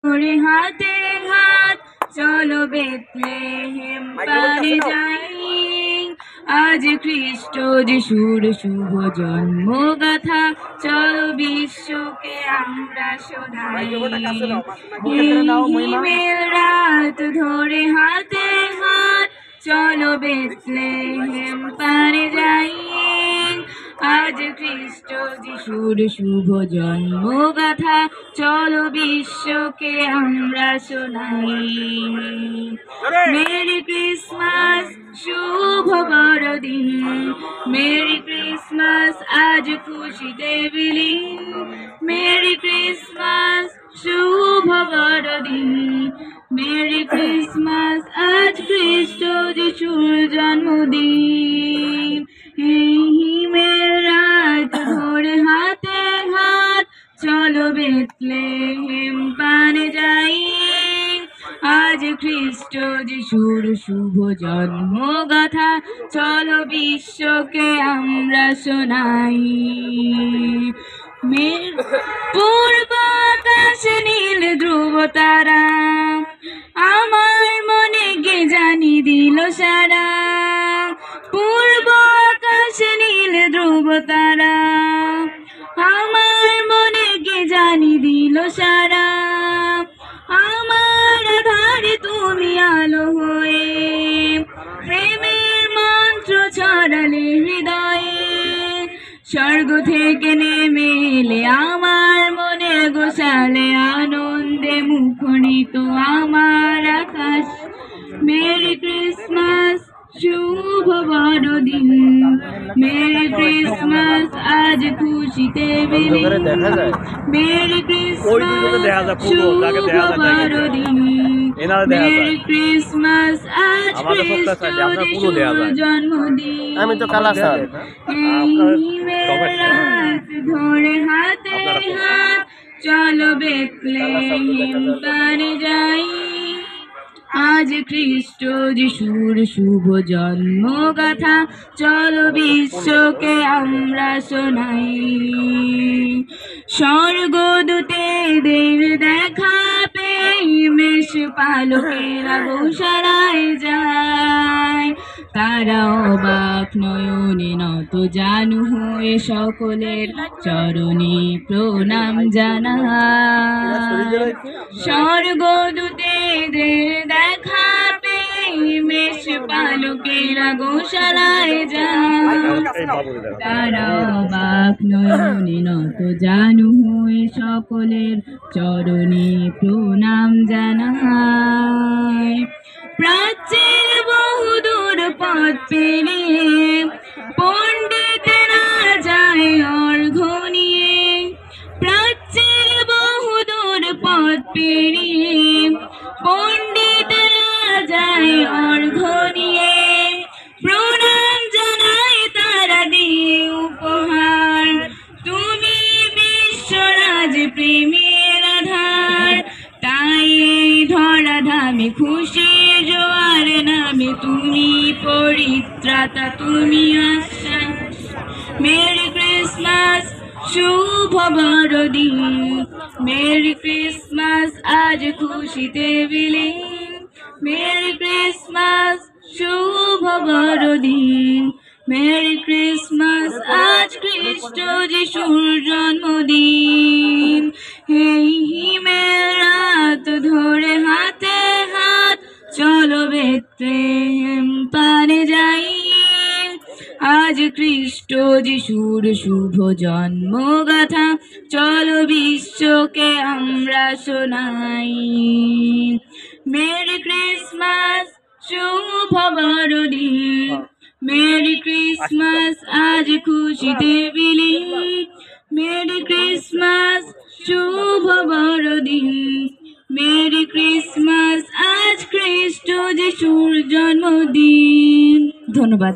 ধরে হাতে হাত চলো বেথলেহেম পানে যাই। আজ খ্রিস্ট যিশুর শুভ জন্মগাথা চলো বিশ্বকে আমরা শোনাই। হিমেল রাত ধরে হাতে হাত চলো বেথলেহেম পানে যাই। আজ খ্রিস্ট যিশুর শুভ জন্মগাথা চলো বিশ্বকে আমরা শোনাই। মেরি ক্রিসমাস শুভ বড়দিন, মেরি ক্রিসমাস আজ খুশিতে বিলীন। মেরি ক্রিসমাস শুভ বড়দিন, মেরি ক্রিসমাস আজ খ্রিস্ট যিশুর জন্মদিন। হিমেল রাত ধরে হাতে হাত চলো বেথলেহেম পানে যাই। আজ খ্রিস্ট যিশুর শুভ জন্মগাথা চলো বিশ্বকে আমরা শোনাই। পূর্ব আকাশে নীল ধ্রুব তারা আমার মনে গে জানি দিল সারা। পূর্ব আকাশে নীল ধ্রুব তারা আমার মনে গে জানি দিল সারা। আমার আধারে তুমি আলো হয়ে প্রেমের মন্ত্র ছড়ালে হৃদয়ে। স্বর্গ থেকে নেমে এলে আমার মনে গোসালে আনন্দে মুখরিত আমার আকাশ। মেরি ক্রিসমাস শুভ বড়দিন, মেরি ক্রিসমাস আজ খুশিতে বিলীন। মেরি ক্রিসমাস শুভ বড়দিন, মেরি ক্রিসমাস আজ খ্রিস্ট যিশুর জন্মদিন। আমি তো কালাসার রাত ধরে হাতে হাত চলো বেথলেহেম পানে যাই। আজ খ্রিস্ট যিশুর শুভ জন্মগাথা চলো বিশ্বকে আমরা শোনাই। স্বর্গদূতেদের দেখা পেয়ে মেষ পালকেরা গৌশালায় যায়। তারা অবাক নয়নে নত জানু হয়ে সকলের চরণে প্রণাম জানায়। স্বর্গদূতেদের দেখা পেয়ে মেষ পালকেরা গৌশালায় যায়। তারা অবাক নয়নে নত জানু হয়ে সকলের চরণে প্রণাম জানায়। প্রাচ্যের বহুদূর পথ পেরিয়ে পণ্ডিতেরা যায় অর্ঘ্য নিয়ে। প্রাচ্যের বহুদূর পথ পেরিয়ে পণ্ডিতেরা যায় অর্ঘ্য নিয়ে। প্রণাম জানায় তারা দিয়ে উপহার, তুমি বিশ্বরাজ প্রেমের আধার। তাই এই ধরাধামে খুশি জোয়ার নামে তুমি পরিত্রাতা, তুমি আশ্বাস। মেরি ক্রিসমাস শুভ বড়দিন, মেরি ক্রিসমাস আজ খুশিতে বিলীন। মেরি ক্রিসমাস শুভ বড়দিন, মেরি ক্রিসমাস আজ খ্রিস্ট যিশুর জন্মদিন। এই হিমেল রাত ধরে হাতে হাত চলো বেথলেহেম পানে যাই। আজ খ্রিস্ট যিশুর শুভ জন্মগাথা চলো বিশ্বকে আমরা শোনাই। মেরি ক্রিসমাস শুভ বড়দিন, মেরি ক্রিসমাস আজ খুশিতে বিলীন। মেরি ক্রিসমাস শুভ বড়দিন, মেরি ক্রিসমাস আজ খ্রিস্ট যিশুর জন্মদিন। ধন্যবাদ।